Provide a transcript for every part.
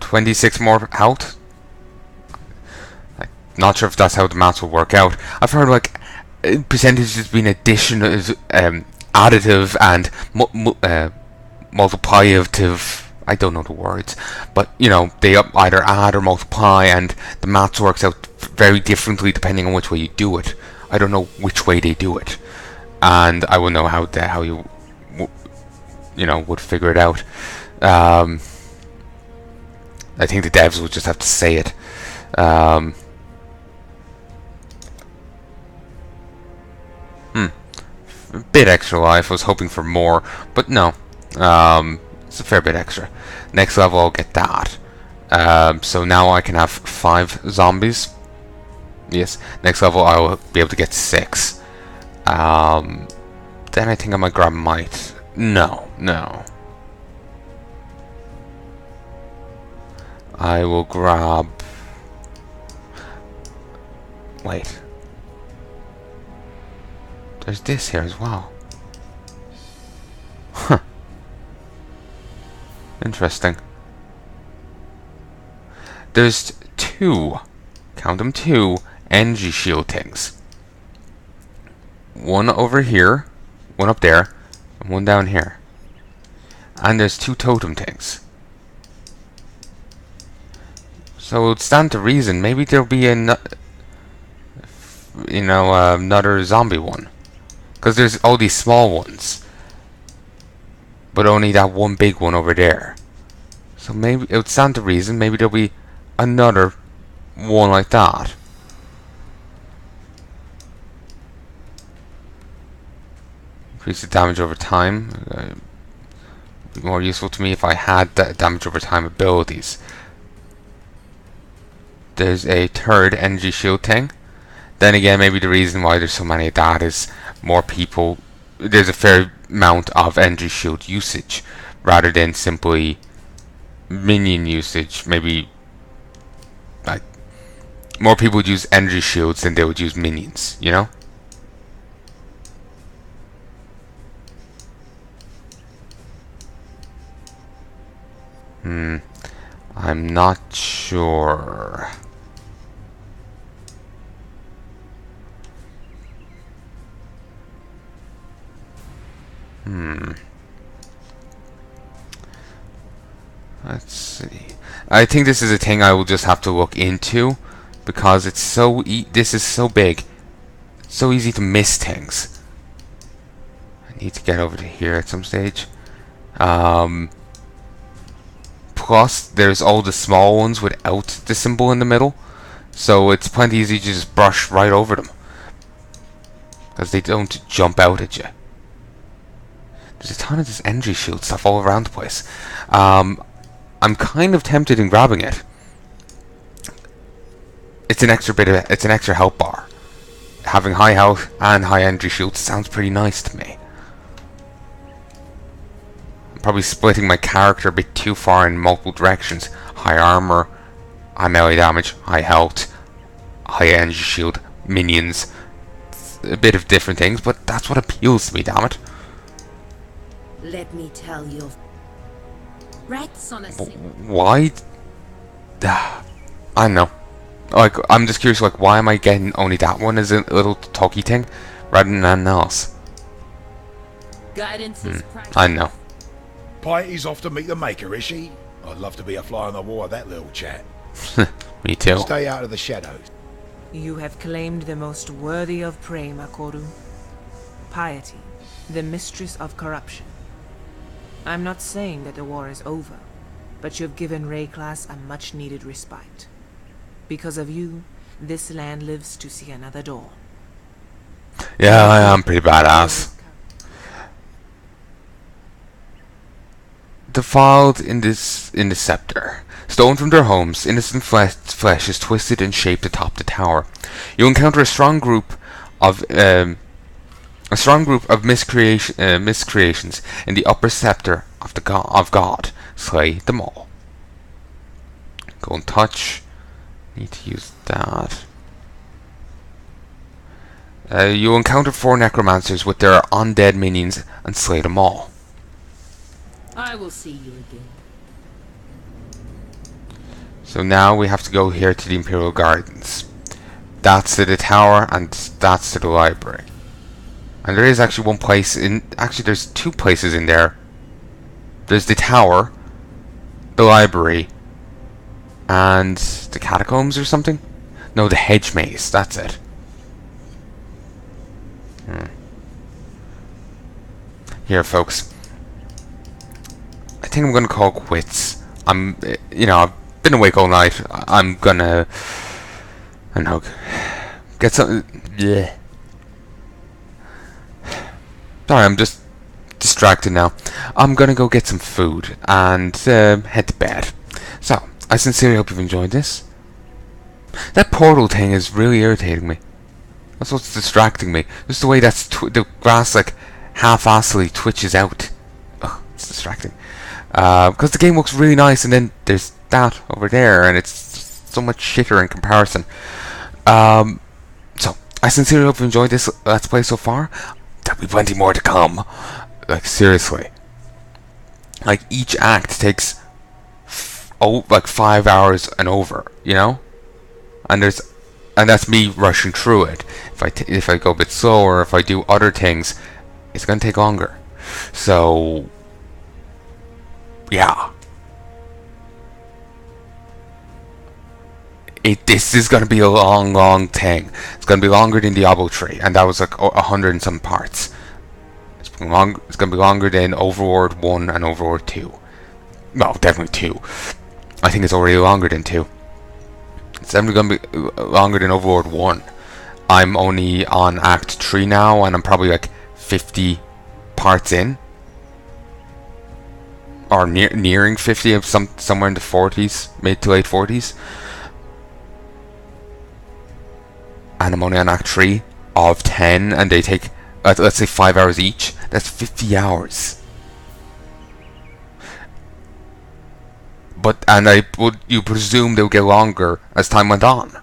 26 more health. I'm not sure if that's how the maths will work out. I've heard like percentages being additive and multiplicative. I don't know the words, but you know, they either add or multiply, and the maths works out very differently depending on which way you do it. I don't know which way they do it, and I will know how you would figure it out. I think the devs will just have to say it. A bit extra life. I was hoping for more, but no. It's a fair bit extra. Next level I'll get that. So now I can have 5 zombies. Yes. Next level I'll be able to get 6. Then I think I might grab might. No. I will grab... Wait. There's this here as well. Huh. Interesting. There's 2, count them, 2 energy shield things. One over here, one up there, and one down here. And there's 2 totem things. So it would stand to reason maybe there'll be another zombie one. Because there's all these small ones, but only that one big one over there. So maybe it would stand to reason maybe there'll be another one like that. Increase the damage over time. Be more useful to me if I had that damage over time abilities. There's a 3rd energy shield thing. Then again, maybe the reason why there's so many of that is more people. There's a fair amount of energy shield usage rather than simply minion usage. Maybe like more people would use energy shields than they would use minions, you know? I'm not sure. Let's see. I think this is a thing I will just have to look into because it's so this is so big. It's so easy to miss things. I need to get over to here at some stage. Plus, there's all the small ones without the symbol in the middle, so it's plenty easy to just brush right over them because they don't jump out at you. There's a ton of this energy shield stuff all around the place. I'm kind of tempted in grabbing it. It's an extra health bar. Having high health and high energy shield sounds pretty nice to me. I'm probably splitting my character a bit too far in multiple directions. High armor, high melee damage, high health, high energy shield, minions. It's a bit of different things, but that's what appeals to me, damn it. Let me tell you. Rats on a why? I don't know. Like, I'm just curious, like, why am I getting only that one as a little talky thing rather than anything else? Guidance is I know. Piety's off to meet the maker, is she? I'd love to be a fly on the wall of that little chat. Me too. Stay out of the shadows. You have claimed the most worthy of prey, Makoru. Piety, the mistress of corruption. I'm not saying that the war is over, but you've given Rayclass a much-needed respite. Because of you, this land lives to see another dawn. Yeah, I am pretty badass. Defiled in the scepter. Stolen from their homes, innocent flesh is twisted and shaped atop the tower. You encounter a strong group of miscreations in the upper scepter of the God. Slay them all. Go and touch. Need to use that. You encounter 4 necromancers with their undead minions and slay them all. I will see you again. So now we have to go here to the Imperial Gardens. That's to the tower, and that's to the library. And there is actually one place in... Actually, there's two places in there. There's the tower, the library, and the catacombs or something? No, the hedge maze. That's it. Here, folks. I think I'm gonna call quits. I've been awake all night. I'm gonna... I don't know. Get some... Yeah. Sorry, I'm just distracted now. I'm gonna go get some food and head to bed. So, I sincerely hope you've enjoyed this. That portal thing is really irritating me. That's what's distracting me. Just the way the grass like half-assly twitches out. Ugh, it's distracting. Because the game looks really nice, and then there's that over there, and it's so much shitter in comparison. So, I sincerely hope you enjoyed this Let's Play so far. There'll be plenty more to come. Like, seriously. Like, each act takes like 5 hours and over, you know? And that's me rushing through it. If I go a bit slower, if I do other things, it's gonna take longer. So, yeah. This is gonna be a long thing. It's gonna be longer than Diablo 3, and that was like 100 and some parts. It's gonna be longer than Overworld 1 and Overworld 2. Well, definitely 2. I think it's already longer than 2. It's definitely gonna be longer than Overworld 1. I'm only on Act 3 now, and I'm probably like 50 parts in. Or nearing 50, of somewhere in the 40s, mid to late 40s. And I'm only on Act 3 of 10, and they take, let's say 5 hours each. That's 50 hours. And you presume they'll get longer as time went on.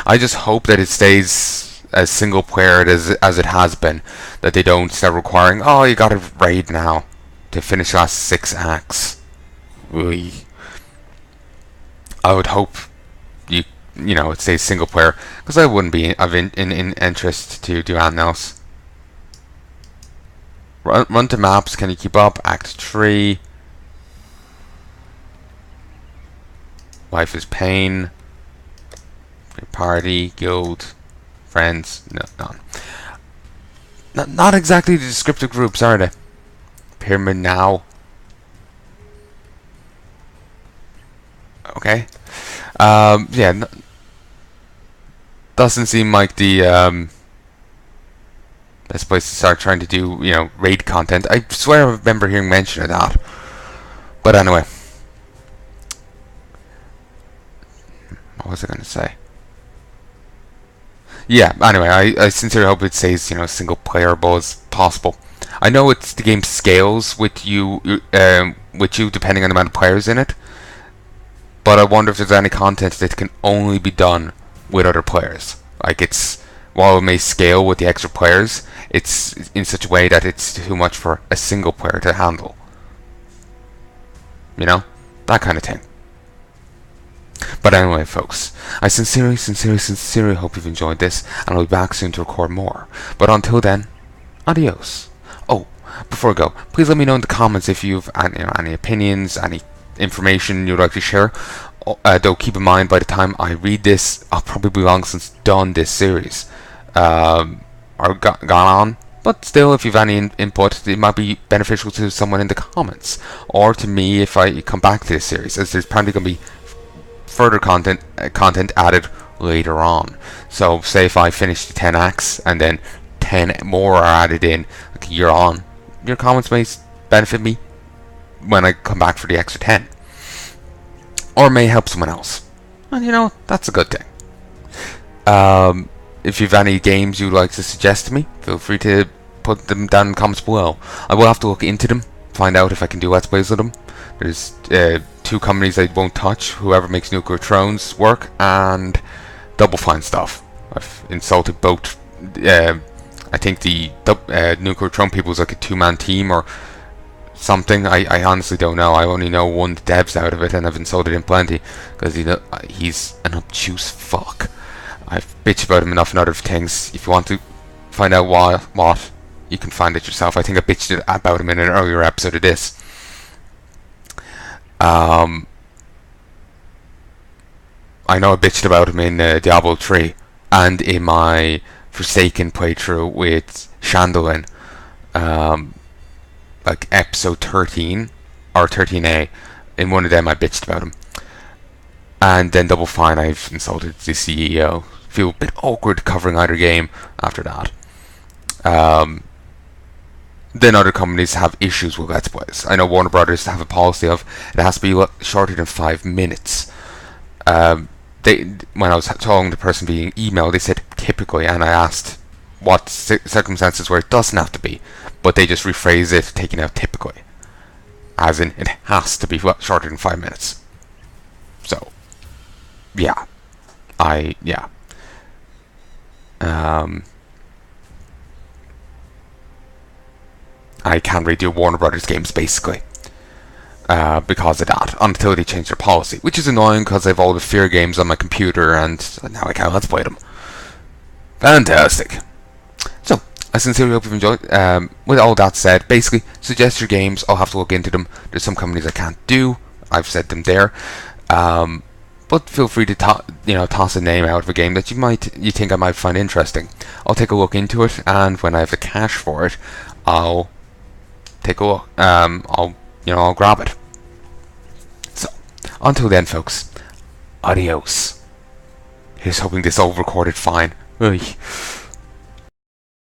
I just hope that it stays as single player as it has been. That they don't start requiring, oh, you gotta raid now to finish the last 6 acts. Really. I would hope it stays single player, because I wouldn't be in interest to do anything else. Run to maps. Can you keep up? Act 3. Life is pain. Your party, guild, friends. No, none. Not exactly the descriptive groups, are they? Pyramid now. Okay. Yeah. Doesn't seem like the best place to start trying to do, raid content. I swear I remember hearing mention of that. But anyway. What was I going to say? Yeah, anyway, I sincerely hope it stays, single playable as possible. I know the game scales with you depending on the amount of players in it. But I wonder if there's any content that can only be done with other players. Like, while it may scale with the extra players, it's in such a way that it's too much for a single player to handle. That kind of thing. But anyway, folks, I sincerely hope you've enjoyed this, and I'll be back soon to record more. But until then, adios. Oh, before I go, please let me know in the comments if you've any opinions, any information you'd like to share. Though keep in mind, by the time I read this, I'll probably be long since done this series, or gone on. But still, if you've any input, it might be beneficial to someone in the comments, or to me if I come back to this series, as there's probably going to be further content added later on. So say if I finish the 10 acts and then 10 more are added in like a year on, your comments may benefit me when I come back for the extra 10, or may help someone else, and that's a good thing. If you've any games you'd like to suggest to me, feel free to put them down in the comments below. I will have to look into them, find out if I can do Let's Plays with them. There's 2 companies I won't touch: whoever makes Nuclear Throne's work and Double Fine stuff. I've insulted both. I think the Nuclear Throne people is like a 2-man team, or something. I honestly don't know. I only know one of the devs out of it, and I've insulted him plenty because he's an obtuse fuck. I've bitched about him enough in other things. If you want to find out what, you can find it yourself. I think I bitched about him in an earlier episode of this. I know I bitched about him in Diablo 3 and in my Forsaken playthrough with Chandolin, like episode 13 or 13A. In one of them, I bitched about him. And then Double Fine, I've insulted the CEO. Feel a bit awkward covering either game after that. Then other companies have issues with Let's Plays. I know Warner Brothers have a policy of it has to be shorter than 5 minutes. When I was telling the person being emailed, they said typically, and I asked what circumstances where it doesn't have to be, but they just rephrase it, taking out typically, as in it has to be shorter than 5 minutes. So, yeah, I can't really do Warner Brothers games basically. Because of that, until they change their policy, which is annoying because I have all the Fear games on my computer and now I can't let's play them. Fantastic. So, I sincerely hope you've enjoyed. With all that said, basically, suggest your games. I'll have to look into them. There's some companies I can't do. I've said them there. But feel free to toss a name out of a game that you think I might find interesting. I'll take a look into it, and when I have the cash for it, I'll take a look. I'll grab it. So, until then, folks, adios. Here's hoping this all recorded fine. Oy.